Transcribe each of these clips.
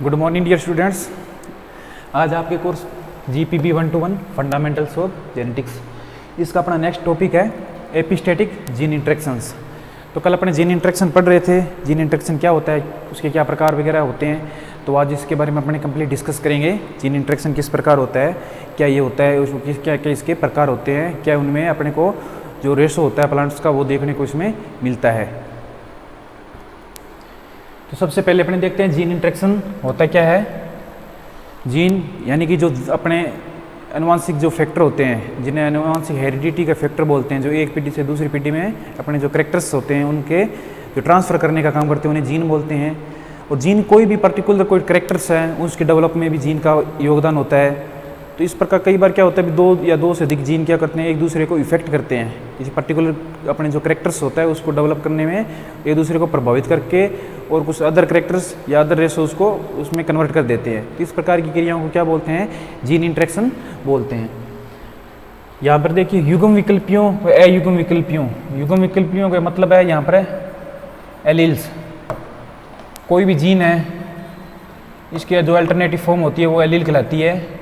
Good morning dear students. आज आपके course GPB 121 fundamentals of genetics, इसका अपना नेक्स्ट टॉपिक है एपिस्टेटिक जीन इंट्रैक्शंस। तो कल अपने जीन इंट्रैक्शन पढ़ रहे थे, जीन इंट्रैक्शन क्या होता है, उसके क्या प्रकार वगैरह होते हैं। तो आज इसके बारे में अपने कंप्लीट डिस्कस करेंगे। जीन इंट्रैक्शन किस प्रकार होता है, क्या ये होता है, उसको क्या क्या इसके प्रकार होते हैं, क्या उनमें अपने को जो रेशो होता है प्लांट्स का वो देखने को इसमें मिलता है। तो सबसे पहले अपने देखते हैं जीन इंट्रैक्शन होता क्या है। जीन यानी कि जो अपने अनुवांशिक जो फैक्टर होते हैं, जिन्हें अनुवांशिक हेरिडिटी का फैक्टर बोलते हैं, जो एक पीढ़ी से दूसरी पीढ़ी में अपने जो कैरेक्टर्स होते हैं उनके जो ट्रांसफ़र करने का काम करते हैं उन्हें जीन बोलते हैं। और जीन कोई भी पर्टिकुलर कोई कैरेक्टर्स हैं उसके डेवलप में भी जीन का योगदान होता है। तो इस प्रकार कई बार क्या होता है, दो या दो से अधिक जीन क्या करते हैं, एक दूसरे को इफेक्ट करते हैं। किसी पर्टिकुलर अपने जो कैरेक्टर्स होता है उसको डेवलप करने में एक दूसरे को प्रभावित करके और कुछ अदर कैरेक्टर्स या अदर रेशोज को उसमें कन्वर्ट कर देते हैं। तो इस प्रकार की क्रियाओं को क्या बोलते हैं, जीन इंट्रैक्शन बोलते हैं। यहाँ पर देखिए युग्म विकल्पियों व अयुग्म विकल्पियों। युग्म विकल्पियों का मतलब है यहाँ पर एलील्स। कोई भी जीन है इसके जो अल्टरनेटिव फॉर्म होती है वो एलील कहलाती है,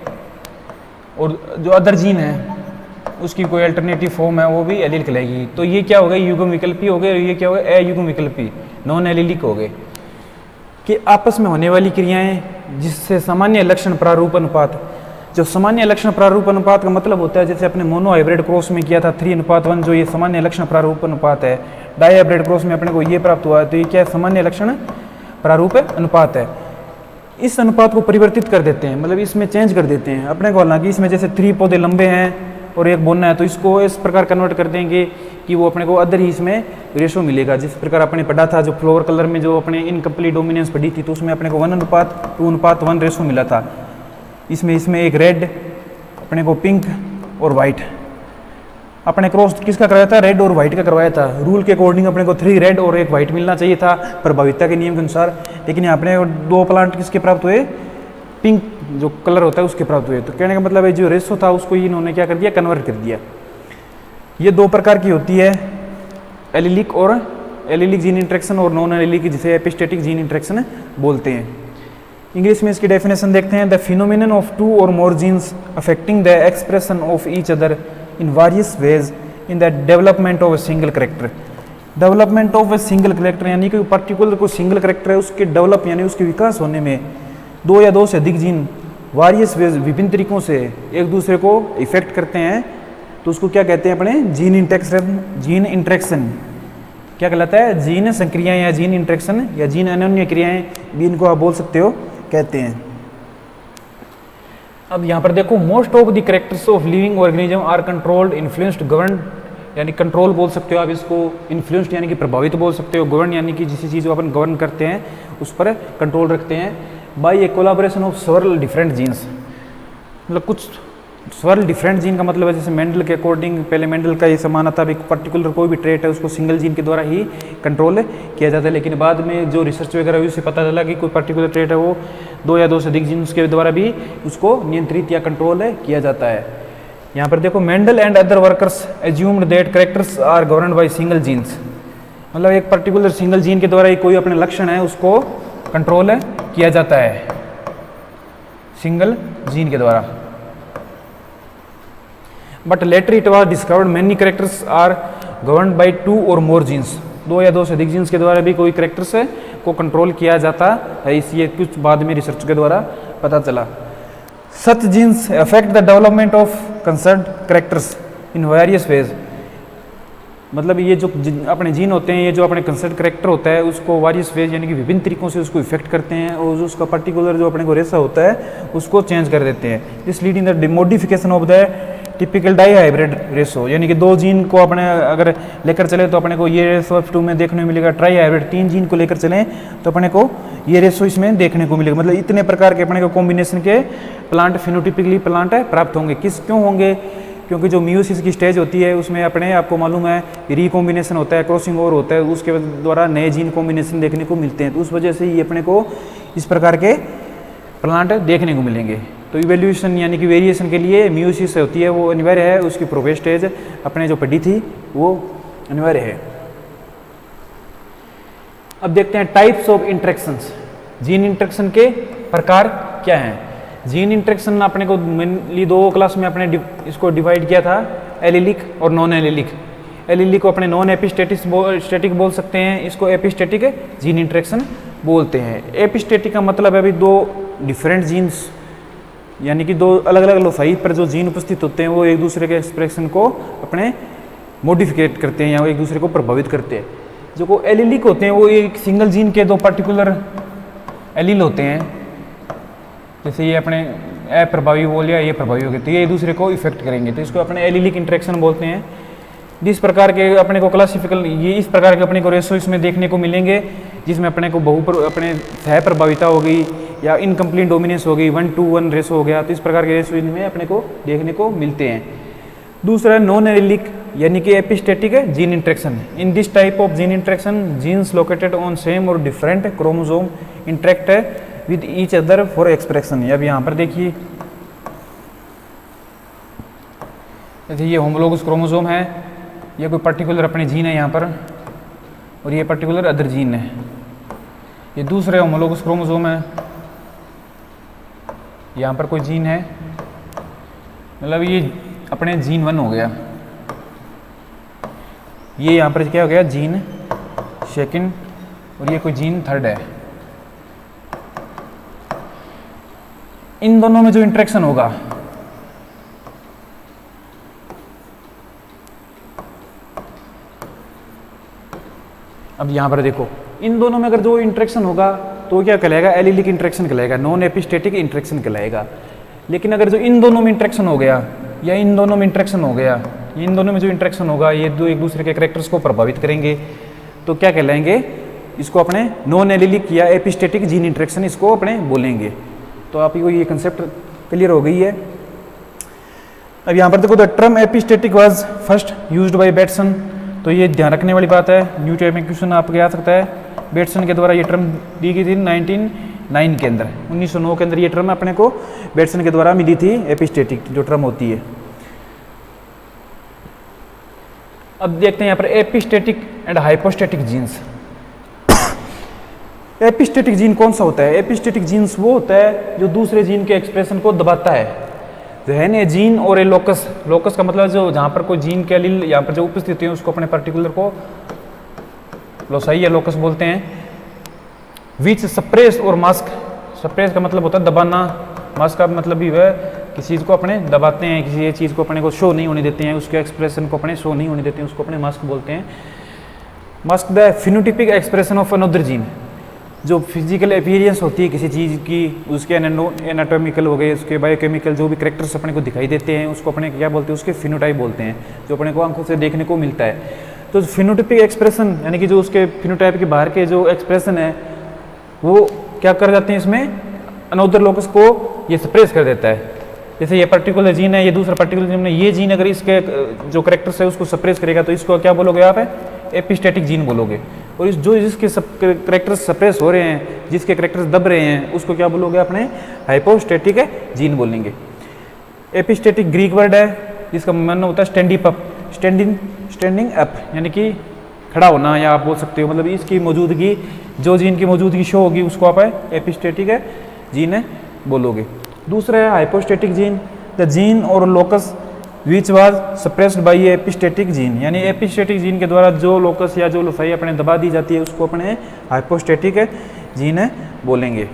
और जो अदर जीन है उसकी कोई अल्टरनेटिव फॉर्म है वो भी एलील कहलाएगी। तो ये क्या हो गए, युग्म विकल्पी हो गए, और ये क्या हो गए, अयुग्म विकल्पी नॉन एलीलिक हो गए। कि आपस में होने वाली क्रियाएं जिससे सामान्य लक्षण प्रारूप अनुपात, जो सामान्य लक्षण प्रारूप अनुपात का मतलब होता है जैसे अपने मोनो हाइब्रिड क्रॉस में किया था 3:1, जो ये सामान्य लक्षण प्रारूप अनुपात है। डाई हाइब्रिड क्रॉस में अपने को ये प्राप्त हुआ है, तो ये क्या है, सामान्य लक्षण प्रारूप अनुपात है। इस अनुपात को परिवर्तित कर देते हैं, मतलब इसमें चेंज कर देते हैं अपने को। हालांकि इसमें जैसे 3 पौधे लंबे हैं और एक बोना है, तो इसको इस प्रकार कन्वर्ट कर देंगे कि वो अपने को अदर ही इसमें रेशो मिलेगा। जिस प्रकार अपने पढ़ा था जो फ्लोवर कलर में जो अपने इनकम्प्लीट डोमिनेंस पढ़ी थी, तो उसमें अपने को 1:2:1 रेशो मिला था। इसमें एक रेड, अपने को पिंक और वाइट। अपने क्रॉस किसका करवाया था, रेड और वाइट का करवाया था। रूल के अकॉर्डिंग अपने को 3 रेड और 1 वाइट मिलना चाहिए था प्रभाविता के नियम के अनुसार, लेकिन यहाँ अपने 2 प्लांट किसके प्राप्त हुए, पिंक जो कलर होता है उसके प्राप्त हुए। तो कहने का मतलब है जो रेशो था उसको इन्होंने क्या कर दिया, कन्वर्ट कर दिया। ये 2 प्रकार की होती है, एलीलिक और एलीलिक जीन इंट्रैक्शन, और नॉन एलीलिक जिसे एपिस्टेटिक जीन इंट्रैक्शन बोलते हैं। इंग्लिश में इसकी डेफिनेशन देखते हैं, द फिनोमिनन ऑफ 2 और more genes affecting the expression of each other in various ways in the development of a single character। Development of a single character यानी कि particular कोई सिंगल करेक्टर है उसके डेवलप यानी उसके विकास होने में 2 या 2 से अधिक जीन वारियस वेज विभिन्न तरीकों से एक दूसरे को इफेक्ट करते हैं, तो उसको क्या कहते हैं अपने, जीन इंट्रैक्शन। जीन इंट्रैक्शन क्या कहलाता है, जीन संक्रियाएं या जीन इंट्रैक्शन या जीन अनन्य क्रियाएं भी इनको आप बोल सकते हो, कहते हैं। अब यहाँ पर देखो, most of the characters of living organism are controlled, influenced, govern, यानी कंट्रोल बोल सकते हो आप इसको, इन्फ्लुएंस्ड यानी कि प्रभावित बोल सकते हो, गवर्न यानी कि जिस चीज़ को अपन गवर्न करते हैं उस पर कंट्रोल रखते हैं, by a collaboration of several different genes. मतलब कुछ सेवरल डिफरेंट जीन का मतलब है जैसे मेंडल के अकॉर्डिंग, पहले मेंडल का ये समाना था, एक पर्टिकुलर कोई भी ट्रेट है उसको सिंगल जीन के द्वारा ही कंट्रोल किया जाता है, लेकिन बाद में जो रिसर्च वगैरह हुई उससे पता चला कि कोई पर्टिकुलर ट्रेट है वो 2 या 2 से अधिक जीन्स के द्वारा भी उसको नियंत्रित या कंट्रोल किया जाता है। यहाँ पर देखो, Mendel and other workers assumed that characters are governed by single genes. मतलब एक पर्टिकुलर सिंगल जीन के द्वारा ही कोई अपने लक्षण है उसको कंट्रोल किया जाता है, सिंगल जीन के द्वारा। But later it was discovered many characters are governed by 2 और मोर जीन्स। 2 या 2 से अधिक जीन्स के द्वारा भी कोई कैरेक्टर्स को कंट्रोल किया जाता है, इसलिए कुछ बाद में रिसर्च के द्वारा पता चला। Such genes affect the development of concerned characters in various ways. मतलब ये जो अपने जीन होते हैं, ये जो अपने कंसर्न्ड कैरेक्टर होता है उसको वेरियस वेज यानी कि विभिन्न तरीकों से उसको इफेक्ट करते हैं, और उसका पर्टिकुलर जो अपने को रेशा होता है उसको चेंज कर देते हैं। This leading the modification of the typical dihybrid ratio, यानी कि 2 जीन को अपने अगर लेकर चले तो अपने को ये रेशो F2 में देखने को मिलेगा। ट्राई हाइब्रिड 3 जीन को लेकर चलें तो अपने को ये रेशो इसमें देखने को मिलेगा। मतलब इतने प्रकार के अपने को कॉम्बिनेशन के प्लांट फिनोटिपिकली प्लांट प्राप्त होंगे। क्यों होंगे, क्योंकि जो म्यूसिस की स्टेज होती है उसमें अपने आपको मालूम है रिकॉम्बिनेशन होता है, क्रॉसिंग ओवर होता है, उसके द्वारा नए जीन कॉम्बिनेशन देखने को मिलते हैं। तो उस वजह से ये अपने को इस प्रकार के प्लांट देखने को मिलेंगे। तो इवोल्यूशन यानी कि वेरिएशन के लिए म्यूसिस होती है वो अनिवार्य है, उसकी प्रोग्रेस स्टेज अपने जो पढ़ी थी वो अनिवार्य है। अब देखते हैं types of interactions. Gene interaction के प्रकार क्या हैं? जीन इंटरेक्शन अपने को मेनली 2 क्लास में अपने इसको डिवाइड किया था, एलिलिक और नॉन एलिलिक। एलिलिक को अपने नॉन एपिस्टेटिक बोल सकते हैं, इसको एपिस्टेटिक जीन इंटरेक्शन बोलते हैं। एपिस्टेटिक का मतलब है अभी 2 डिफरेंट जीन्स, यानी कि 2 अलग अलग लोफाई पर जो जीन उपस्थित होते हैं वो एक दूसरे के एक्सप्रेशन को अपने मॉडिफिकेट करते हैं या एक दूसरे को प्रभावित करते हैं। जो को एलिलिक होते हैं वो एक सिंगल जीन के 2 पर्टिकुलर एलील होते हैं, जैसे ये अपने ए प्रभावी बोल या ये प्रभावी हो गए, तो ये एक दूसरे को इफेक्ट करेंगे, तो इसको अपने एलिलिक इंटरेक्शन बोलते हैं। जिस प्रकार के अपने को क्लासिफिकल ये इस प्रकार के अपने को रेशो इसमें देखने को मिलेंगे, जिसमें अपने को अपने सह प्रभाविता हो गई या इनकम्प्लीट डोमिनेंस हो गई, 1:1 रेशो हो गया, तो इस प्रकार के रेशो इनमें अपने को देखने को मिलते हैं। दूसरा है नॉन एलिलिक यानी कि epistatic gene interaction. In this type of gene interaction genes located on same और different chromosome interact with each other for expression. अब यहाँ पर देखिए, जैसे ये होमोलोगस क्रोमोसोम है, ये कोई पर्टिकुलर अपने जीन है यहाँ पर, और ये पर्टिकुलर अदर जीन है। ये दूसरे होमोलोगस क्रोमोसोम है, यहाँ पर कोई जीन है, मतलब ये अपने जीन 1 हो गया, ये यहाँ पर क्या हो गया जीन 2, और ये कोई जीन 3 है। इन दोनों में जो इंटरेक्शन होगा, अब यहाँ पर देखो, इन दोनों में अगर जो इंटरेक्शन होगा तो क्या कहलाएगा? एलिलिक इंटरेक्शन कहलाएगा, नॉन एपिस्टेटिक इंटरेक्शन कहलाएगा। लेकिन अगर जो इन दोनों में इंटरेक्शन हो गया या इन दोनों में इंटरेक्शन हो गया, इन दोनों में जो इंटरेक्शन होगा ये 2 एक दूसरे के कैरेक्टर्स को प्रभावित करेंगे, तो क्या कहलाएंगे? इसको अपने नॉन एलिलिक या एपिस्टेटिक जीन इंटरेक्शन इसको अपने बोलेंगे। तो आपको ये कंसेप्ट क्लियर हो गई है। अब यहाँ पर देखो, the term epistatic was first used by Bateson, तो ये ध्यान रखने वाली बात है। न्यू टाइम क्वेश्चन आपको याद सकता है, बैटसन के द्वारा ये टर्म दी गई थी 1909 के अंदर, 1909 के अंदर ये टर्म अपने को बैटसन के द्वारा मिली थी, एपिस्टेटिक जो टर्म होती है। अब देखते हैं यहाँ पर epistatic and hypostatic genes. Epistatic gene कौन सा होता है? एपिस्टेटिक जीन्स वो होता है जो दूसरे जीन के एक्सप्रेशन को दबाता है। जहन ए जीन और ए लोकस, लोकस का मतलब जो जहाँ पर कोई जीन के एलील यहाँ पर जो उपस्थित है उसको अपने पर्टिकुलर को लोसाई या लोकस बोलते हैं। विच सप्रेस और मास्क, सप्रेस का मतलब होता है दबाना, मास्क का मतलब भी वह किसी चीज़ को अपने दबाते हैं, किसी एक चीज़ को अपने को शो नहीं होने देते हैं, उसके एक्सप्रेशन को अपने शो नहीं होने देते हैं, उसको अपने मास्क बोलते हैं। Mask the phenotypic expression of another gene, जो फिजिकल अपीयरेंस होती है किसी चीज़ की, उसके एनाटॉमिकल हो गए, उसके बायोकेमिकल जो भी करेक्टर्स अपने को दिखाई देते हैं उसको अपने क्या बोलते हैं? उसके फिनोटाइप बोलते हैं, जो अपने को आंखों से देखने को मिलता है। तो फिनोटिपिक एक्सप्रेशन यानी कि जो उसके फिनोटाइप के बाहर के जो एक्सप्रेशन है वो क्या कर जाते हैं, इसमें अनदर लोकस को ये सप्रेस कर देता है। जैसे ये पर्टिकुलर जीन है, ये दूसरा पर्टिकुलर जीन है, ये जीन अगर इसके जो करेक्टर्स है उसको सप्रेस करेगा तो इसको क्या बोलोगे आप? एपिस्टेटिक जीन बोलोगे। और इस जो जिसके करेक्टर्स सप्रेस हो रहे हैं, जिसके करेक्टर्स दब रहे हैं, उसको क्या बोलोगे? अपने हाइपोस्टेटिक जीन बोलेंगे। एपिस्टेटिक ग्रीक वर्ड है जिसका मतलब होता है स्टैंडिंग अप, स्टैंडिंग अप यानी कि खड़ा होना, या आप बोल सकते हो मतलब इसकी मौजूदगी, जो जीन की मौजूदगी शो होगी उसको आप एपिस्टेटिक जीन बोलोगे। दूसरा है हाइपोस्टेटिक जीन, द जीन और locus which was suppressed by epistatic gene, यानी एपिस्टेटिक जीन के द्वारा जो लोकस या जो लोफाई अपने दबा दी जाती है उसको अपने हाइपोस्टेटिक जीन बोलेंगे।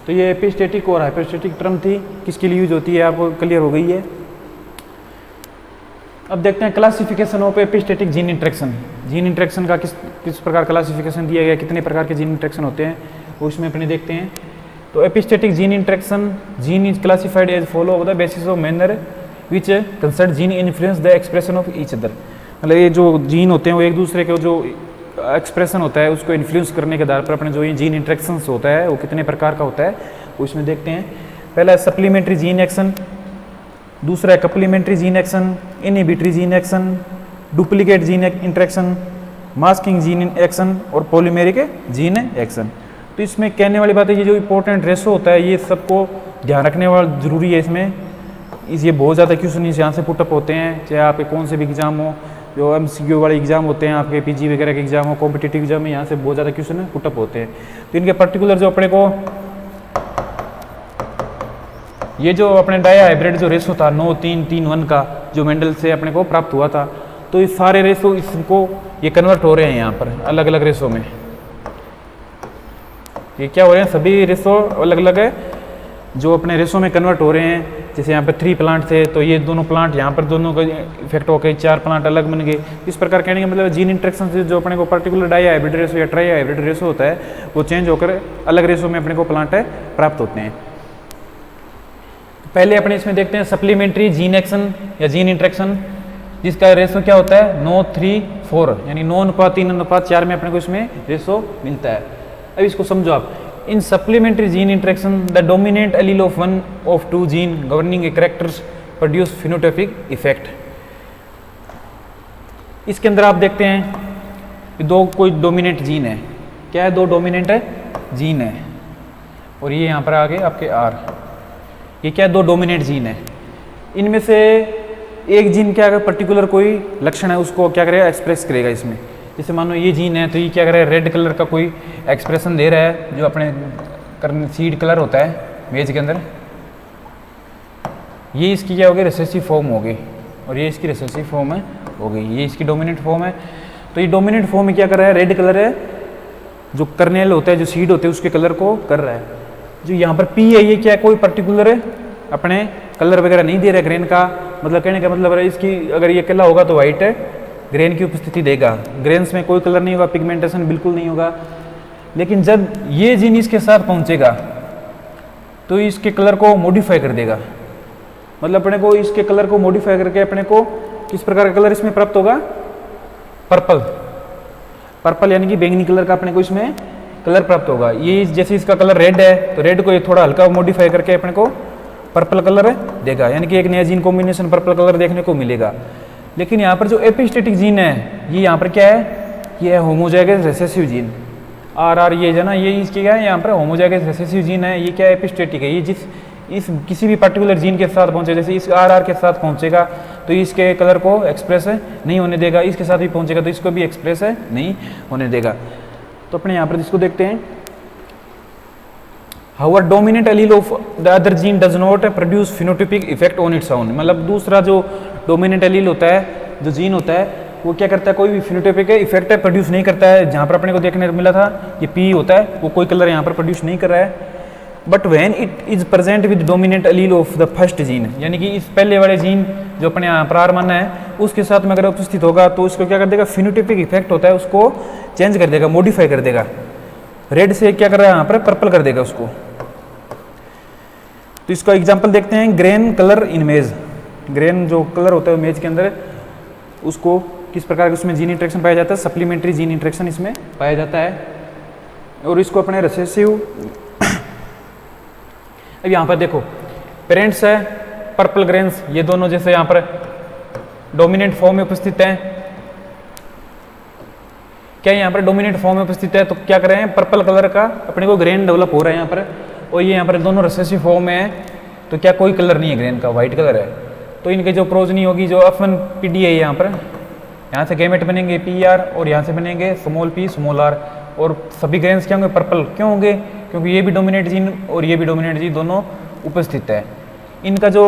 तो ये एपिस्टेटिक और हाइपोस्टेटिक टर्म थी, किसके लिए यूज होती है आपको क्लियर हो गई है। अब देखते हैं classification of epistatic gene interaction. Gene interaction का किस प्रकार क्लासिफिकेशन दिया गया, कितने प्रकार के जीन इंटरेक्शन होते हैं वो इसमें अपने देखते हैं। तो epistatic gene interaction, gene is classified as follow of the basis of manner which concern gene influence the expression of each other, मतलब ये जो जीन होते हैं वो एक दूसरे के जो एक्सप्रेशन होता है उसको इन्फ्लुएंस करने के आधार पर अपने जो ये जीन इंटरेक्शंस होता है वो कितने प्रकार का होता है वो इसमें देखते हैं। पहला है सप्लीमेंट्री जीन एक्शन, दूसरा है complementary gene action, inhibitory gene action, duplicate gene interaction, masking gene action और पॉलीमेरिक जीन एक्शन। तो इसमें कहने वाली बात है ये जो इंपॉर्टेंट रेशो होता है ये सबको ध्यान रखने वाला जरूरी है। इसमें ये बहुत ज़्यादा क्वेश्चन यहाँ से पुटअप होते हैं, चाहे आपके कौन से भी एग्जाम हो, जो MCQ वाले एग्जाम होते हैं आपके PG वगैरह के एग्जाम हो, कॉम्पिटिटिव एग्जाम में यहाँ से बहुत ज़्यादा क्वेश्चन पुटअप होते हैं। तो इनके पर्टिकुलर जो अपने को ये जो अपने डाया हाइब्रिड जो रेशो था 9-3-3-1 का जो मेंडल से अपने को प्राप्त हुआ था, तो ये सारे रेशो इसको ये कन्वर्ट हो रहे हैं यहाँ पर अलग अलग रेशो में। ये क्या हो रहे हैं, सभी रेशो अलग अलग है जो अपने रेशो में कन्वर्ट हो रहे हैं। जैसे यहाँ पर 3 प्लांट थे तो ये दोनों प्लांट यहाँ पर दोनों का इफेक्ट हो गए, 4 प्लांट अलग बन गए। इस प्रकार कहने का मतलब जीन इंट्रैक्शन से जो अपने को पर्टिकुलर डाई हाइब्रिड रेशो या ट्राई हाइब्रिड रेशो होता है वो चेंज होकर अलग रेशो में अपने को प्लांट प्राप्त होते हैं। पहले अपने इसमें देखते हैं सप्लीमेंट्री जीन एक्शन या जीन इंट्रैक्शन, जिसका रेशो क्या होता है 9:3:4 यानी 9:3:4 में अपने को इसमें रेशो मिलता है। अब इसको समझो आप। In supplementary gene interaction the dominant allele of one of 2 gene governing a characters produce phenotypic effect. इसके अंदर आप देखते हैं कि 2 कोई डोमिनेंट जीन है। क्या है, 2 डोमिनेंट जीन है और ये यहाँ पर आगे आपके R, ये क्या है 2 डोमिनेंट जीन है। इनमें से एक जीन क्या अगर पर्टिकुलर कोई लक्षण है उसको क्या करेगा, एक्सप्रेस करेगा इसमें। जैसे मान लो ये जीन है तो ये क्या करेगा, रेड कलर का कोई एक्सप्रेशन दे रहा है जो अपने सीड कलर होता है मेज के अंदर। ये इसकी क्या हो गई, रिसेसिव फॉर्म हो गई और ये इसकी रिसेसिव फॉर्म है हो गई, ये इसकी डोमिनेंट फॉर्म है। तो ये डोमिनेंट फॉर्म में क्या कर रहा है, रेड कलर है जो कर्नेल होता है जो सीड होते हैं उसके कलर को कर रहा है। जो यहाँ पर P है ये क्या है, कोई पर्टिकुलर अपने कलर वगैरह नहीं दे रहा है ग्रेन का। मतलब कहने का मतलब है इसकी अगर ये कलर होगा तो वाइट ग्रेन की उपस्थिति देगा, ग्रेन्स में कोई कलर नहीं होगा, पिगमेंटेशन बिल्कुल नहीं होगा। लेकिन जब ये जीन इसके साथ पहुंचेगा तो इसके कलर को मॉडिफाई कर देगा। मतलब अपने को इसके कलर को मॉडिफाई करके अपने को किस प्रकार का कलर इसमें प्राप्त होगा, पर्पल। पर्पल यानी कि बैंगनी कलर का अपने को इसमें कलर प्राप्त होगा। ये जैसे इसका कलर रेड है तो रेड को ये थोड़ा हल्का मॉडिफाई करके अपने को पर्पल कलर देगा, यानी कि एक नया जीन कॉम्बिनेशन पर्पल कलर देखने को मिलेगा। लेकिन यहाँ पर जो एपिस्टेटिक जीन है ये यहाँ पर क्या है, ये है होमोजाइगस रिसेसिव जीन RR, ये है ना, ये इसकी क्या है यहाँ पर होमोजाइगस रिसेसिव जीन है। ये क्या है, एपिस्टेटिक है। ये इस किसी भी पर्टिकुलर जीन के साथ पहुंचे, जैसे इस RR के साथ पहुंचेगा तो इसके कलर को एक्सप्रेस नहीं होने देगा, इसके साथ भी पहुंचेगा तो इसको भी एक्सप्रेस नहीं होने देगा। तो अपने यहाँ पर इसको देखते हैं, However, dominant allele of the other gene does not produce phenotypic effect on its own। मतलब दूसरा जो डोमिनेंट एलील होता है, जो जीन होता है, वो क्या करता है, कोई भी फिनोटाइपिक इफेक्ट प्रोड्यूस नहीं करता है। जहाँ पर अपने को देखने को मिला था ये P होता है, वो कोई कलर यहाँ पर प्रोड्यूस नहीं कर रहा है। But when it is present with dominant allele of the first gene, यानी कि इस पहले वाले जीन जो अपने यहाँ पर R1 है उसके साथ में अगर उपस्थित होगा तो उसको क्या कर देगा, फिनोटाइपिक इफेक्ट होता है उसको चेंज कर देगा, मॉडिफाई कर देगा। रेड से क्या कर रहा है यहाँ पर, पर्पल कर देगा उसको। तो इसका एग्जांपल देखते हैं, ग्रेन कलर इन मेज। ग्रेन जो कलर होता है मेज के अंदर, उसको किस प्रकार उसमें जीन इंट्रैक्शन पाया जाता है, सप्लीमेंट्री जीन इंट्रैक्शन इसमें पाया जाता है। और इसको अपने रिसेसिव अब यहाँ पर देखो पेरेंट्स है पर्पल ग्रेन्स, ये दोनों जैसे यहाँ पर डोमिनेंट फॉर्म में उपस्थित हैं। क्या यहाँ पर डोमिनेंट फॉर्म में उपस्थित है तो क्या कर रहे हैं, पर्पल कलर का अपने को ग्रेन डेवलप हो रहा है यहाँ पर, और ये यहाँ पर दोनों रिसेसिव फॉर्म में है तो क्या कोई कलर नहीं है ग्रेन का, व्हाइट कलर है। तो इनके जो प्रोजनी होगी जो F1PD है यहाँ पर, यहाँ से गैमेट बनेंगे PR और यहाँ से बनेंगे स्मॉल p स्मॉल r, और सभी ग्रेन्स क्या होंगे, पर्पल। क्यों होंगे, क्योंकि ये भी डोमिनेंट जीन और ये भी डोमिनेंट जीन दोनों उपस्थित है। इनका जो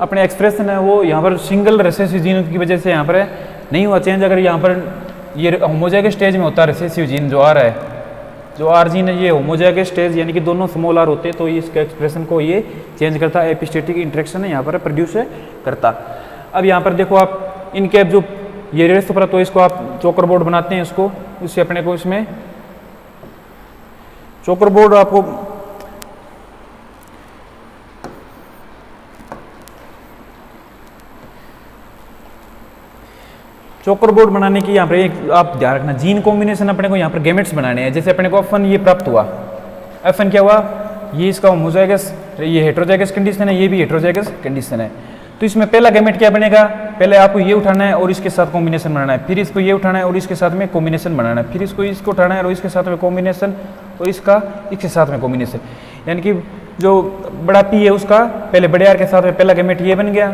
अपने एक्सप्रेशन है वो यहाँ पर सिंगल रिसेसिव जीन की वजह से यहाँ पर नहीं हुआ चेंज। अगर यहाँ पर ये होमोजाइगस स्टेज में होता है रिसेसिव जीन जो आ रहा है, जो R जीन है ये होमोजाइगस स्टेज यानी कि दोनों स्मॉल r होते हैं, तो इसके एक्सप्रेशन को ये चेंज करता है, एपिस्टेटिक इंट्रैक्शन है यहाँ पर प्रोड्यूस करता। अब यहाँ पर देखो आप इनके जो ये रेस पर, तो इसको आप चोकर बोर्ड बनाते हैं इसको, उससे अपने को इसमें चोकर बोर्ड आपको चोकर बोर्ड बनाने की यहाँ पर एक आप ध्यान रखना, जीन कॉम्बिनेशन अपने को यहाँ पर गैमेट्स बनाने हैं। जैसे अपने को F1 ये प्राप्त हुआ, F1 क्या हुआ, ये इसका होमोजाइगस, ये हेटेरोजाइगस कंडीशन है, ये भी हेटेरोजाइगस कंडीशन है। तो इसमें पहला गैमेट क्या बनेगा, पहले आपको ये उठाना है और इसके साथ कॉम्बिनेशन बनाना है, फिर इसको ये उठाना है और इसके साथ में कॉम्बिनेशन बनाना है, फिर इसको उठाना है और इसके साथ में कॉम्बिनेशन, और इसके साथ में कॉम्बिनेशन। यानी कि जो बड़ा P है उसका पहले बड़े R के साथ में पहला गैमेट ये बन गया,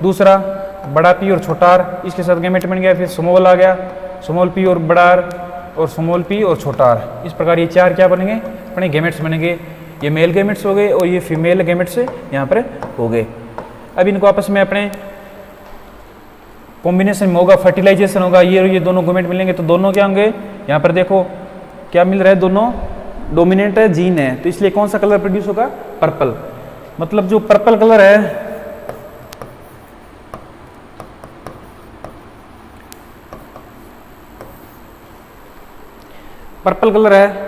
दूसरा बड़ा पी और छोटा आर, इसके साथ गैमेट बन गया। फिर स्मॉल आ गया, स्मॉल पी और बड़ा आर, और स्मॉल पी और छोटा आर। इस प्रकार ये 4 क्या बनेंगे, अपने गैमेट्स बनेंगे। ये मेल गैमेट्स हो गए और ये फीमेल गैमेट्स यहाँ पर हो गए। अब इनको आपस में अपने कॉम्बिनेशन में होगा, फर्टिलाइजेशन होगा, ये दोनों गैमेट मिलेंगे तो दोनों क्या होंगे, यहाँ पर देखो क्या मिल रहा है, दोनों डोमिनेंट है, जीन है, तो इसलिए कौन सा कलर प्रोड्यूस होगा, पर्पल। मतलब जो पर्पल कलर है, पर्पल कलर है,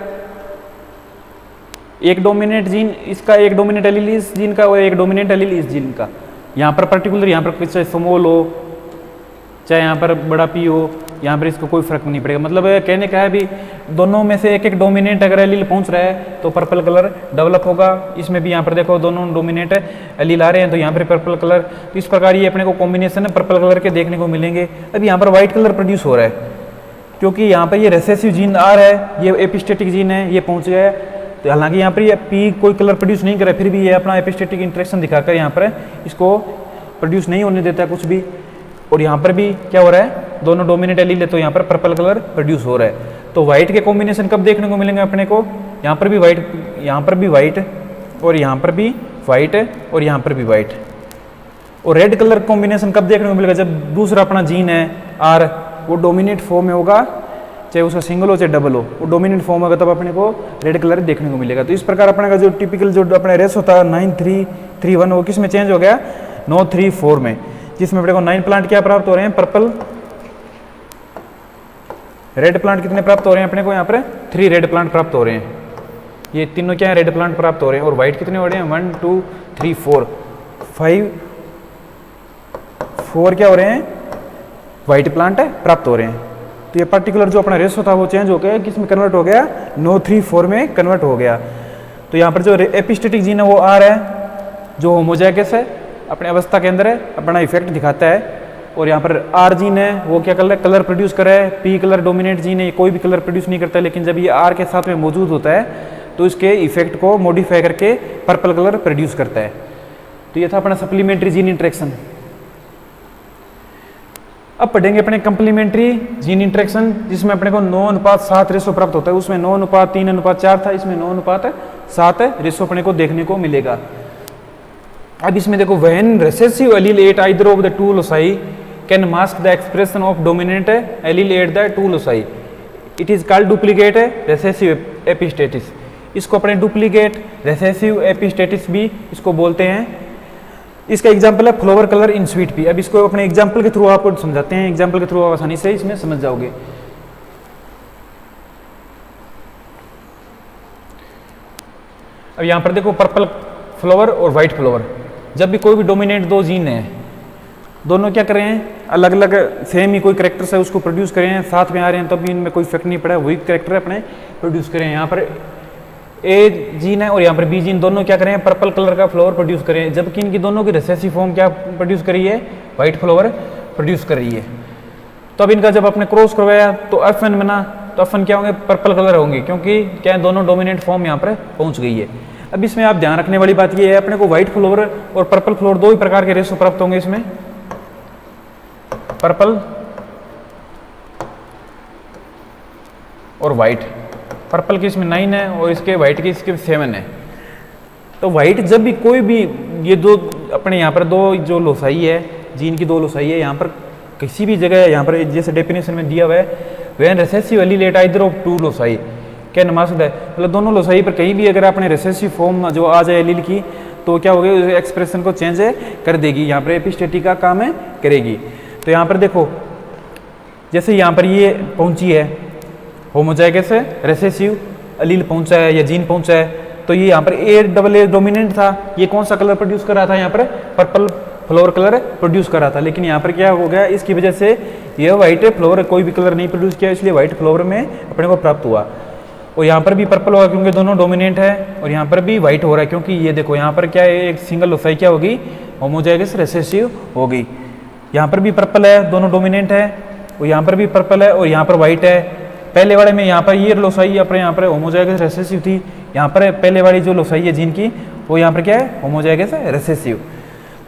एक डोमिनेंट जीन इसका, एक डोमिनेंट एलील इस जीन का और एक डोमिनेंट एलील इस जीन का। यहाँ पर पर्टिकुलर, यहाँ पर चाहे स्मॉल हो चाहे यहाँ पर बड़ा पी हो, यहाँ पर इसको कोई फर्क नहीं पड़ेगा। मतलब कहने का है भी दोनों में से एक एक डोमिनेंट अगर एलील पहुँच रहा है तो पर्पल कलर डेवलप होगा। इसमें भी यहाँ पर देखो दोनों डोमिनेंट एलील आ रहे हैं तो यहाँ पर पर्पल कलर, तो इस प्रकार ये अपने को कॉम्बिनेशन है पर्पल कलर के देखने को मिलेंगे। अब यहाँ पर व्हाइट कलर प्रोड्यूस हो रहा है क्योंकि यहाँ पर ये रेसेसिव जीन आ रहा है, ये एपिस्टेटिक जीन है, ये पहुँच गया है। तो हालांकि यहाँ पर ये पी कोई कलर प्रोड्यूस नहीं करे, फिर भी ये अपना एपिस्टेटिक इंटरेक्शन दिखाकर यहाँ पर इसको प्रोड्यूस नहीं होने देता है कुछ भी। और यहाँ पर भी क्या हो रहा है, दोनों डोमिनेंट एलील है तो यहाँ पर पर्पल कलर प्रोड्यूस हो रहा है। तो व्हाइट के कॉम्बिनेशन कब देखने को मिलेंगे अपने को, यहाँ पर भी व्हाइट, यहाँ पर भी व्हाइट, और यहाँ पर भी व्हाइट, और यहाँ पर भी व्हाइट। और रेड कलर कॉम्बिनेशन कब देखने को मिलेगा, जब दूसरा अपना जीन है आर वो डोमिनेट फॉर्म में होगा, चाहे उसका सिंगल हो चाहे डबल हो, वो डोमिनेंट फॉर्म होगा, तब अपने को रेड कलर देखने को मिलेगा। तो इस प्रकार अपने का जो टिपिकल जो अपने रेस होता है 9-3-3-1 वो किस में चेंज हो गया, 9-3-4 में, जिसमें अपने को 9 प्लांट क्या प्राप्त हो रहे हैं, पर्पल। रेड प्लांट कितने प्राप्त हो रहे हैं अपने को, यहाँ पर 3 रेड प्लांट प्राप्त हो रहे हैं। ये तीनों क्या है, रेड प्लांट प्राप्त हो रहे हैं। और व्हाइट कितने हो रहे हैं, 1 2 3 4 5 4 क्या हो रहे हैं, व्हाइट प्लांट प्राप्त हो रहे हैं। तो ये पर्टिकुलर जो अपना रेशो था वो चेंज हो गया, किस में कन्वर्ट हो गया, 9-3-4 में कन्वर्ट हो गया। तो यहाँ पर जो एपिस्टेटिक जीन है वो आ रहा है, जो होमोजाइगस है अपने अवस्था के अंदर है, अपना इफेक्ट दिखाता है। और यहाँ पर आर जीन है वो क्या कलर प्रोड्यूस कर रहा है, पी कलर डोमिनेंट जीन है, ये कोई भी कलर प्रोड्यूस नहीं करता है, लेकिन जब ये आर के साथ में मौजूद होता है तो इसके इफेक्ट को मॉडिफाई करके पर्पल कलर प्रोड्यूस करता है। तो ये था अपना सप्लीमेंट्री जीन इंटरेक्शन। अब पढ़ेंगे अपने कंप्लीमेंट्री जीन इंटरेक्शन, जिसमें अपने को 9:7 रेशो प्राप्त होता है। उसमें 9:3:4 था, इसमें 9:7 रेशो अपने को देखने को मिलेगा। अब इसमें देखो, when recessive allele at either of the two loci can mask the expression of dominant allele at the two loci, it is called duplicate recessive epistasis. इसको अपने डुप्लीकेट रिसेसिव एपिस्टेटिस भी इसको बोलते हैं। इसका एग्जाम्पल है flower colour in sweet pea. अब इसको अपने एग्जाम्पल के थ्रू आपको समझाते हैं, एग्जाम्पल के थ्रू आप आसानी से इसमें समझ जाओगे। अब यहाँ पर देखो, पर्पल फ्लावर और व्हाइट फ्लावर, जब भी कोई भी डोमिनेंट दो जीन है, दोनों क्या कर रहे हैं, अलग अलग सेम ही कोई करेक्टर्स है उसको प्रोड्यूस कर रहे हैं, साथ में आ रहे हैं, तब भी इनमें कोई इफेक्ट नहीं पड़ा, वही करेक्टर अपने प्रोड्यूस करें। यहाँ पर ए जीन है और यहाँ पर बी जीन, दोनों क्या करें, पर्पल कलर का फ्लावर प्रोड्यूस करें, जबकि इनकी दोनों की रिसेसिव फॉर्म क्या प्रोड्यूस कर रही है, व्हाइट फ्लावर प्रोड्यूस कर रही है। तो अब इनका जब आपने क्रॉस करवाया तो F1 बना, तो F1 क्या होंगे, पर्पल कलर होंगे, क्योंकि क्या है, दोनों डोमिनेंट फॉर्म यहाँ पर पहुँच गई है। अब इसमें आप ध्यान रखने वाली बात ये है, अपने को व्हाइट फ्लावर और पर्पल फ्लावर दो ही प्रकार के रेशो प्राप्त होंगे इसमें, पर्पल और व्हाइट। पर्पल की इसमें 9 है और इसके व्हाइट की इसके 7 है। तो व्हाइट जब भी कोई भी, ये दो अपने यहाँ पर दो जो लोसाई है, जीन की दो लोसाई है, यहाँ पर किसी भी जगह यहाँ पर जैसे डेफिनेशन में दिया हुआ है, when recessive allele at either of two loci can mask है, मतलब दोनों लोसाई पर कहीं भी अगर अपने रिसेसिव फॉर्म जो आ जाए एलील की, तो क्या होगा, उस एक्सप्रेशन को चेंज कर देगी, यहाँ पर एपिस्टेटिक का काम है करेगी। तो यहाँ पर देखो, जैसे यहाँ पर ये पहुँची है होमोजाइगस है, रिसेसिव एलील पहुंचा है या जीन पहुंचा है, तो ये यहाँ पर A डोमिनेंट था, ये कौन सा कलर प्रोड्यूस कर रहा था, यहाँ पर पर्पल फ्लावर कलर प्रोड्यूस कर रहा था, लेकिन यहाँ पर क्या हो गया, इसकी वजह से ये व्हाइट फ्लावर कोई भी कलर नहीं प्रोड्यूस किया, इसलिए व्हाइट फ्लावर में अपने को प्राप्त हुआ। और यहाँ पर भी पर्पल होगा क्योंकि दोनों डोमिनेंट है, और यहाँ पर भी व्हाइट हो रहा है क्योंकि ये देखो यहाँ पर क्या है, एक सिंगल लोसाई क्या होगी, होमोजाइगस रिसेसिव होगी। यहाँ पर भी पर्पल है, दोनों डोमिनेंट है, और यहाँ पर भी पर्पल है और यहाँ पर व्हाइट है। पहले वाले में यहाँ पर ये लोसाई अपने यहाँ पर होमोजाइगस रिसेसिव थी, यहाँ पर पहले वाली जो लोसाई है जीन की, वो यहाँ पर क्या है, होमोजाइगस रिसेसिव।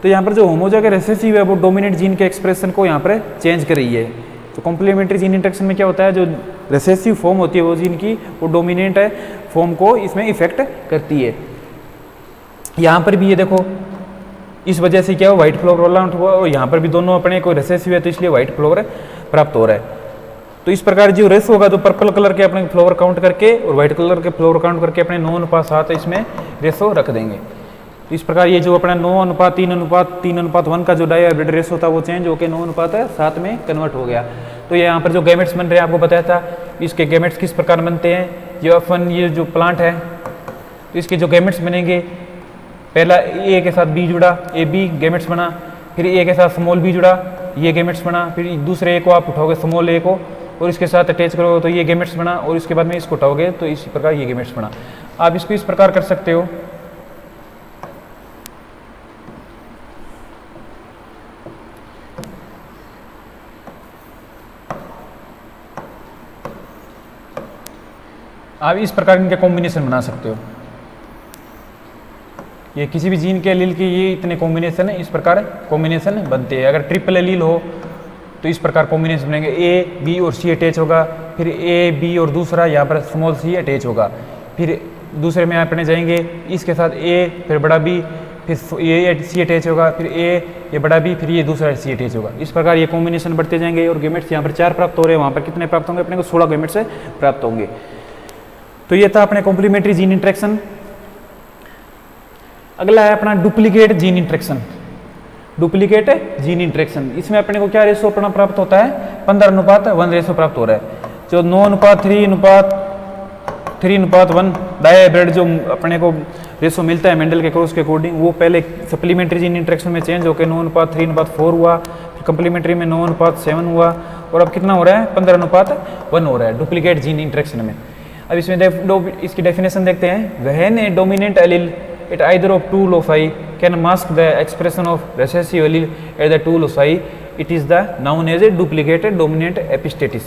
तो यहाँ पर जो होमोजोगस रिसेसिव है वो डोमिनेंट जीन के एक्सप्रेशन को यहाँ पर चेंज कर रही है। तो कॉम्प्लीमेंट्री जीन इंटरेक्शन में क्या होता है, जो रिसेसिव फॉर्म होती है वो जीन की, वो डोमिनेंट है फॉर्म को इसमें इफेक्ट करती है। यहाँ पर भी ये देखो, इस वजह से क्या हो, व्हाइट फ्लावर रोल आउट हुआ, और यहाँ पर भी दोनों अपने को रिसेसिव है तो इसलिए व्हाइट फ्लावर प्राप्त हो रहा है। तो इस प्रकार जो रेस होगा, तो पर्पल कलर के अपने फ्लावर काउंट करके और व्हाइट कलर के फ्लावर काउंट करके अपने 9:7 इसमें रेसो रख देंगे। तो इस प्रकार ये जो अपना 9:3:3:1 का जो डायहाइब्रिड रेस होता है वो चेंज होकर 9:7 में कन्वर्ट हो गया। तो ये यहाँ पर जो गैमेट्स बन रहे हैं आपको बताया था, इसके गैमेट्स किस प्रकार बनते हैं। ये F1 ये जो प्लांट है, तो इसके जो गैमेट्स बनेंगे, पहला ए के साथ बी जुड़ा, ए बी गैमेट्स बना, फिर ए के साथ स्मॉल बी जुड़ा, ये गैमेट्स बना, फिर दूसरे ए को आप उठाओगे स्मॉल ए को और इसके साथ अटैच करोगे तो ये गैमेट्स बना, और इसके बाद में इसको उठाओगे तो इसी प्रकार ये गैमेट्स बना। आप इसको इस प्रकार कर सकते हो। आप इस प्रकार इनके कॉम्बिनेशन बना सकते हो। ये किसी भी जीन के एलील के ये इतने कॉम्बिनेशन है, इस प्रकार कॉम्बिनेशन बनते हैं। अगर ट्रिपल एलील हो तो इस प्रकार कॉम्बिनेशन बनेंगे, ए बी और सी अटैच होगा, फिर ए बी और दूसरा यहाँ पर स्मॉल सी अटैच होगा, फिर दूसरे में अपने जाएंगे इसके साथ ए, फिर बड़ा बी, फिर ये सी अटैच होगा, फिर ए ये बड़ा बी, फिर ये दूसरा सी अटैच होगा। इस प्रकार ये कॉम्बिनेशन बढ़ते जाएंगे और गैमेट्स यहाँ पर 4 प्राप्त हो रहे हैं, वहाँ पर कितने प्राप्त होंगे, अपने को 16 गैमेट्स प्राप्त होंगे। तो ये था अपने कॉम्प्लीमेंट्री जीन इंटरेक्शन। अगला है अपना duplicate gene interaction. Duplicate gene interaction, इसमें अपने को क्या रेशो अपना प्राप्त होता है, 15:1 रेशो प्राप्त हो रहा है। जो 9:3:1 डायहाइब्रिड जो अपने को रेशो मिलता है मेंडल के क्रॉस के अकॉर्डिंग, वो पहले सप्लीमेंट्री जीन इंटरेक्शन में चेंज होकर 9:3:4 हुआ, फिर कम्प्लीमेंट्री में 9:7 हुआ, और अब कितना हो रहा है, 15:1 हो रहा है डुप्लीकेट जीन इंटरेक्शन में। अब इसमें इसकी डेफिनेशन देखते हैं। When a dominant allele at either of two loci can mask the expression of recessive allele at the two loci, it is the known as a duplicated dominant epistatis।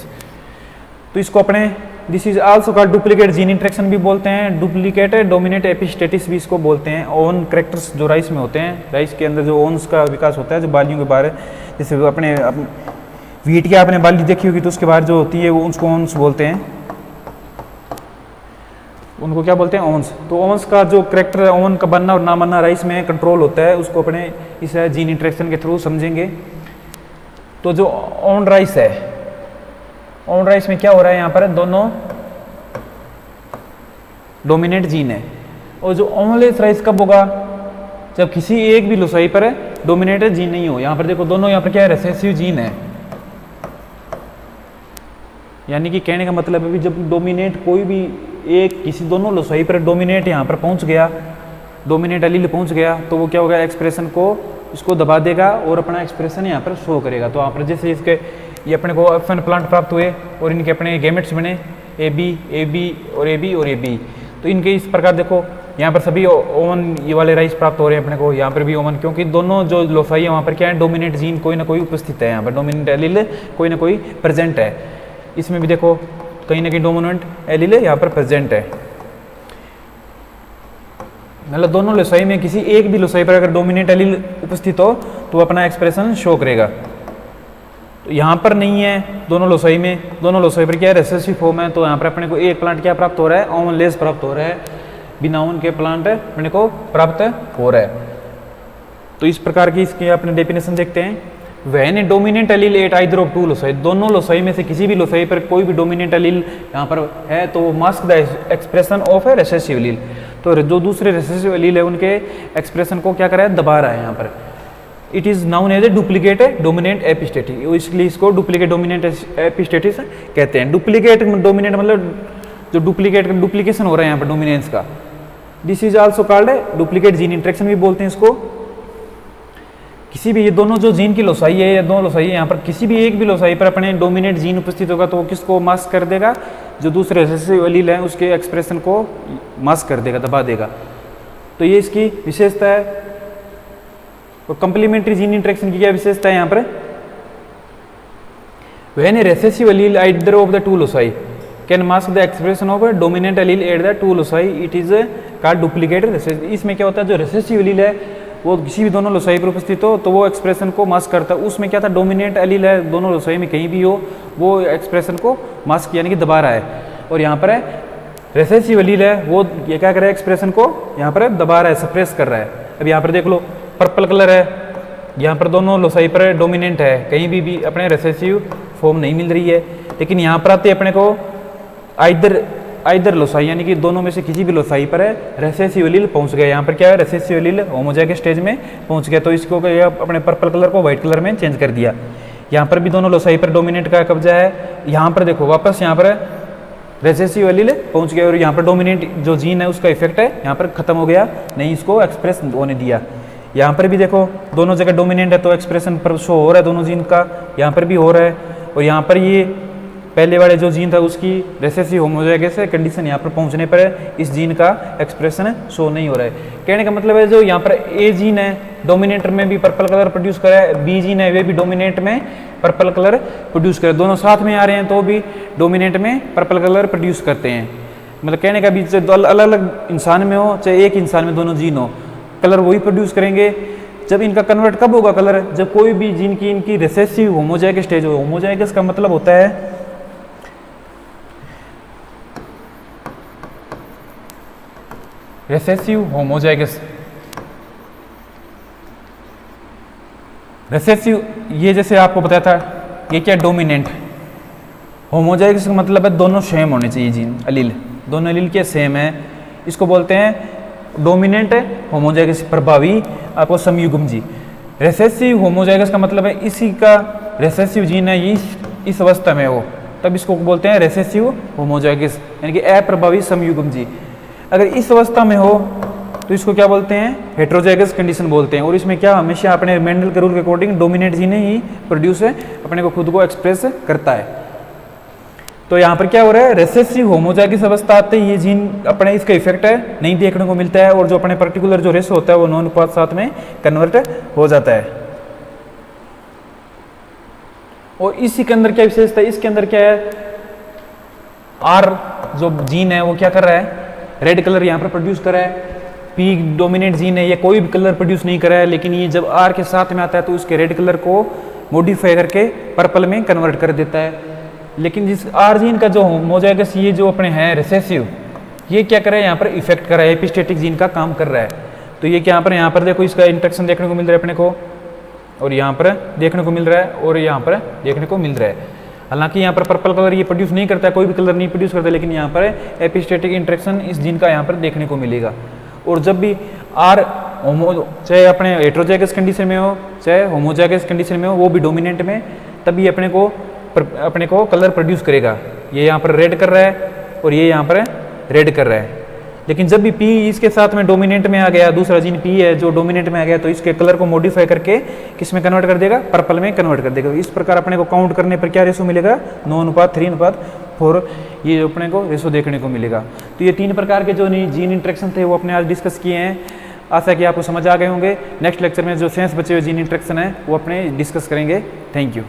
तो इसको अपने this is also called duplicate gene interaction भी बोलते हैं, duplicated dominant एपिस्टेटिस भी इसको बोलते हैं। ओन करेक्टर्स जो राइस में होते हैं, राइस के अंदर जो ओन्स का विकास होता है, जो बालियों के बाहर, जैसे अपने वीट की आपने बाली देखी होगी तो उसके बाहर जो होती है वो उसको ओन्स बोलते हैं, उनको क्या बोलते हैं, ओन्स। तो ओन्स का जो करेक्टर है, ओन का बनना और ना बनना राइस में कंट्रोल होता है, उसको अपने इस जीन इंटरेक्शन के थ्रू समझेंगे। तो जो ओन राइस है, ओन राइस में क्या हो रहा है, यहाँ पर दोनों डोमिनेंट जीन है। और जो ओनलेस राइस कब होगा, जब किसी एक भी लोसाई पर डोमिनेंट जीन नहीं हो। यहाँ पर देखो दोनों, यहाँ पर क्या है, रिसेसिव जीन है, यानी कि कहने का मतलब है भी जब डोमिनेट कोई भी एक किसी दोनों लोसाई पर डोमिनेट यहाँ पर पहुँच गया, डोमिनेट एलील पहुँच गया, तो वो क्या होगा, एक्सप्रेशन को इसको दबा देगा और अपना एक्सप्रेशन यहाँ पर शो करेगा। तो यहाँ पर जैसे इसके ये अपने को F1 प्लांट प्राप्त हुए और इनके अपने गैमेट्स बने ए बी और ए बी। तो इनके इस प्रकार देखो यहाँ पर सभी ओवन ये वाले राइस प्राप्त हो रहे हैं अपने को, यहाँ पर भी ओवन, क्योंकि दोनों जो लोसाई है वहाँ पर क्या है, डोमिनेट जीन कोई ना कोई उपस्थित है, यहाँ पर डोमिनेंट एलील कोई ना कोई प्रेजेंट है। इसमें भी देखो कहीं ना कहीं डोमिनेंट एलील यहाँ पर प्रेजेंट है। मतलब दोनों लोसाई में किसी एक भी लोसाई पर अगर डोमिनेंट एलील उपस्थित हो तो अपना एक्सप्रेशन शो करेगा। तो यहाँ पर नहीं है दोनों लोसाई में, दोनों लोसाई पर क्या है, रिसेसिव फॉर्म है, तो यहाँ पर अपने को एक प्लांट क्या प्राप्त हो रहा है, ओवनलेस प्राप्त हो रहा है, बिना ओवन के प्लांट अपने को प्राप्त हो रहा है। तो इस प्रकार की इसकी अपने डेफिनेशन देखते हैं। When a dominant allele at either of two loci, दोनों लोसाई में से किसी भी लोसाई पर कोई भी डोमिनेंट एलील यहाँ पर है तो वो mask the expression of A recessive allele. तो जो दूसरे रिसेसिव एलील है उनके एक्सप्रेशन को क्या कर रहा है, दबा रहा है यहाँ पर। It is known as a duplicate dominant epistasis, इसलिए इसको डुप्लीकेट डोमिनेंट एपिस्टेटिस कहते हैं। डुप्लीकेट डोमिनेंट मतलब जो डुप्लीकेशन हो रहा है यहाँ पर डोमिनेंस का, this is also called duplicate gene interaction भी बोलते हैं इसको। किसी भी ये दोनों जो जीन की लोसाई है या दो लोसाई है, यहाँ पर किसी भी एक भी लोसाई पर अपने डोमिनेंट जीन उपस्थित होगा तो वो किसको मास्क कर देगा, जो दूसरे रिसेसिव एलील है उसके एक्सप्रेशन को मास्क कर देगा, दबा देगा। तो ये इसकी विशेषता है। तो कंप्लीमेंट्री जीन इंटरेक्शन की क्या विशेषता है यहाँ पर, when A recessive allele either of the two loci can mask the expression of dominant allele at the two loci, it is called duplicate recessive. इसमें क्या होता है, जो रिसेसिव एलील है वो किसी भी दोनों लोसाई पर उपस्थित हो तो वो एक्सप्रेशन को मास्क करता है। उसमें क्या था, डोमिनेंट एलील है, दोनों लोसाई में कहीं भी हो वो एक्सप्रेशन को मास्क यानी कि दबा रहा है। और यहाँ पर है रिसेसिव एलील है, वो ये क्या कर रहा है, एक्सप्रेशन को यहाँ पर दबा रहा है, सप्रेस कर रहा है। अब यहाँ पर देख लो पर्पल कलर है, यहाँ पर दोनों लोसाई पर डोमिनेंट है, कहीं भी अपने रिसेसिव फॉर्म नहीं मिल रही है। लेकिन यहाँ पर आते अपने को आइदर लोसाई यानी कि दोनों में से किसी भी लोसाई पर है रिसेसिव एलील पहुँच गया। यहाँ पर क्या है, रिसेसिव एलील होमोजाइगस स्टेज में पहुँच गया, तो इसको अपने पर्पल कलर को व्हाइट कलर में चेंज कर दिया। यहाँ पर भी दोनों लोसाई पर डोमिनेंट का कब्जा है। यहाँ पर देखो वापस यहाँ पर रिसेसिव एलील पहुँच गया और यहाँ पर डोमिनेंट जो जीन है उसका इफेक्ट है यहाँ पर खत्म हो गया, नहीं इसको एक्सप्रेस होने दिया। यहाँ पर भी देखो दोनों जगह डोमिनेंट है तो एक्सप्रेशन पर शो हो रहा है दोनों जीन का, यहाँ पर भी हो रहा है। और यहाँ पर ये पहले वाले जो जीन था उसकी रिसेसिव होमोजाइगस है कंडीशन यहाँ पर पहुँचने पर इस जीन का एक्सप्रेशन शो नहीं हो रहा है। कहने का मतलब है जो यहाँ पर ए जीन है डोमिनेंट में भी पर्पल कलर प्रोड्यूस करे, बी जीन है वे भी डोमिनेंट में पर्पल कलर प्रोड्यूस करे, दोनों साथ में आ रहे हैं तो भी डोमिनेंट में पर्पल कलर प्रोड्यूस करते हैं। मतलब कहने का भी चाहे अलग अलग इंसान में हो चाहे एक इंसान में दोनों जीन हो, कलर वही प्रोड्यूस करेंगे। जब इनका कन्वर्ट कब होगा कलर, जब कोई भी जीन की इनकी रिसेसिव होमोजाइगस स्टेज हो। होमोजाइगस का मतलब होता है रिसेसिव होमोजाइगस। रिसेसिव ये जैसे आपको बताया था ये क्या डोमिनेंट, होमोजाइगस का मतलब है दोनों सेम होने चाहिए जीन एलील, दोनों एलील के सेम है, इसको बोलते हैं डोमिनेंट होमोजाइगस प्रभावी आपको समयुग्म जी। रिसेसिव होमोजाइगस का मतलब है इसी का रिसेसिव जीन है इस अवस्था में हो तब इसको बोलते हैं रिसेसिव होमोजाइगस यानी कि अप्रभावी समयुग्म जी। अगर इस अवस्था में हो तो इसको क्या बोलते हैं, हेट्रोजाइगस कंडीशन बोलते हैं। और इसमें क्या हमेशा अपने मेंडल के रूल के अकॉर्डिंग डोमिनेंट जीन ही प्रोड्यूस है अपने को खुद को एक्सप्रेस करता है। तो यहाँ पर क्या हो रहा है, रिसेसिव होमोजाइगस अवस्था आते ही ये जीन अपने इसका इफेक्ट है नहीं देखने को मिलता है और जो अपने पर्टिकुलर जो रेशो होता है वो 9:7 में कन्वर्ट हो जाता है। और इसी के अंदर क्या विशेषता है, इसके अंदर क्या है, आर जो जीन है वो क्या कर रहा है, रेड कलर यहाँ पर प्रोड्यूस कर रहा है। पी डोमिनेंट जीन है, ये कोई भी कलर प्रोड्यूस नहीं कर रहा है, लेकिन ये जब आर के साथ में आता है तो उसके रेड कलर को मॉडिफाई करके पर्पल में कन्वर्ट कर देता है। लेकिन जिस आर जीन का जो होमोजाइगस ये जो अपने हैं रिसेसिव, ये क्या कर रहा है, यहाँ पर इफेक्ट कर रहा है, एपिस्टेटिक जीन का काम कर रहा है। तो ये क्या यहाँ पर देखो इसका इंटरेक्शन देखने को मिल रहा है अपने को, और यहाँ पर देखने को मिल रहा है और यहाँ पर देखने को मिल रहा है। हालांकि यहाँ पर पर्पल कलर ये प्रोड्यूस नहीं करता है, कोई भी कलर नहीं प्रोड्यूस करता, लेकिन यहाँ पर एपिस्टेटिक इंटरेक्शन इस जीन का यहाँ पर देखने को मिलेगा। और जब भी आर चाहे अपने हेट्रोजाइगस कंडीशन में हो चाहे होमोजाइगस कंडीशन में हो वो भी डोमिनेंट में, तभी अपने को कलर प्रोड्यूस करेगा। ये यहाँ पर रेड कर रहा है और ये यहाँ पर रेड कर रहा है। लेकिन जब भी पी इसके साथ में डोमिनेंट में आ गया, दूसरा जीन पी है जो डोमिनेंट में आ गया, तो इसके कलर को मॉडिफाई करके किस में कन्वर्ट कर देगा, पर्पल में कन्वर्ट कर देगा। इस प्रकार अपने को काउंट करने पर क्या रेशो मिलेगा, 9:3:4 ये अपने को रेशो देखने को मिलेगा। तो ये 3 प्रकार के जो जीन इंटरेक्शन थे वो अपने आज डिस्कस किए हैं। आशा कि आपको समझ आ गए होंगे। नेक्स्ट लेक्चर में जो शेष बचे हुए जीन इंटरेक्शन है वो अपने डिस्कस करेंगे। Thank you.